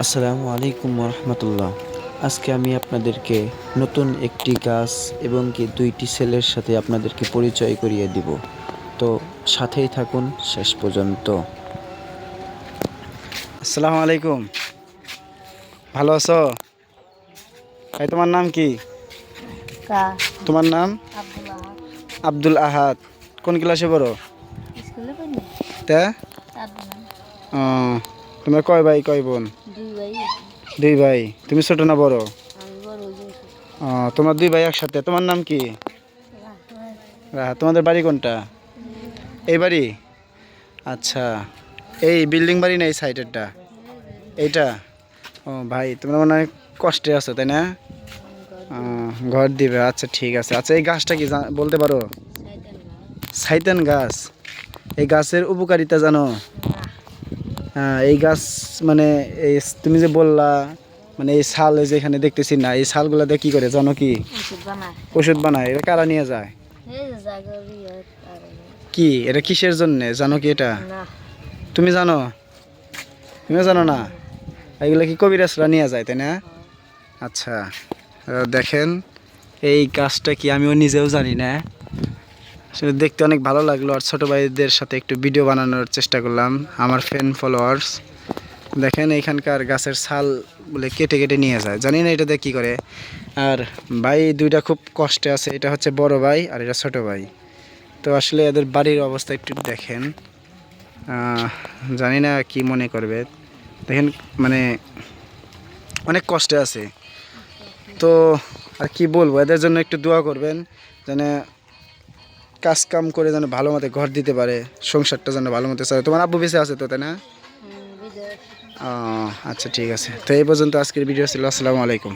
আসসালামু আলাইকুম রহমতুল্লাহ। আজকে আমি আপনাদেরকে নতুন একটি গাছ এবং কি দুইটি ছেলের সাথে আপনাদেরকে পরিচয় করিয়ে দিব। তো সাথেই থাকুন শেষ পর্যন্ত। আসসালামু আলাইকুম। ভালো আছো? ভাই তোমার নাম কি? তোমার নাম? আব্দুল আহাদ। কোন ক্লাসে পড়ো? তা তোমরা কয় ভাই কয় বোন? দুই ভাই। তুমি ছোট না বড়? তোমার দুই ভাই একসাথে। তোমার নাম কি? রাহা। তোমাদের বাড়ি কোনটা? এই বাড়ি? আচ্ছা, এই বিল্ডিং বাড়ি না এই সাইডেরটা? এইটা? ও ভাই, তোমরা মনে হয় কষ্টে আছো তাই না? ঘর দিবে, আচ্ছা ঠিক আছে। আচ্ছা, এই গাছটা কি বলতে পারো? সাইতান গাছ। এই গাছের উপকারিতা জানো? এই গাছ মানে এই তুমি যে বললা, মানে এই ছাল যে এখানে দেখতেছি না, এই ছালগুলা দিয়ে কি করে জানো কি? ওষুধ বানায়। এটা কারা নিয়ে যায়? কি এটা কিসের জন্য জানো কি এটা? তুমি জানো? তুমিও জানো না? এগুলো কি কবিরাজরা নিয়ে যায় তাই না? আচ্ছা, দেখেন এই গাছটা কি আমিও নিজেও জানি না। আসলে দেখতে অনেক ভালো লাগলো, আর ছোটো ভাইদের সাথে একটু ভিডিও বানানোর চেষ্টা করলাম। আমার ফ্যান ফলোয়ার্স দেখেন এইখানকার গাছের ছাল বলে কেটে কেটে নিয়ে যায়, জানি না এটাতে কী করে। আর ভাই দুইটা খুব কষ্টে আছে, এটা হচ্ছে বড় ভাই আর এটা ছোটো ভাই। তো আসলে এদের বাড়ির অবস্থা একটু দেখেন, জানি না কি মনে করবে। দেখেন মানে অনেক কষ্টে আছে। তো আর কি বলবো, এদের জন্য একটু দোয়া করবেন যেন কাজ কাম করে যেন ভালো মতো ঘর দিতে পারে, সংসারটা যেন ভালো মতো চলে। তোমার আব্বু বেঁচে আছে তো তাই না? আচ্ছা ঠিক আছে। তো এই পর্যন্ত আজকের ভিডিও ছিল। আসসালামু আলাইকুম।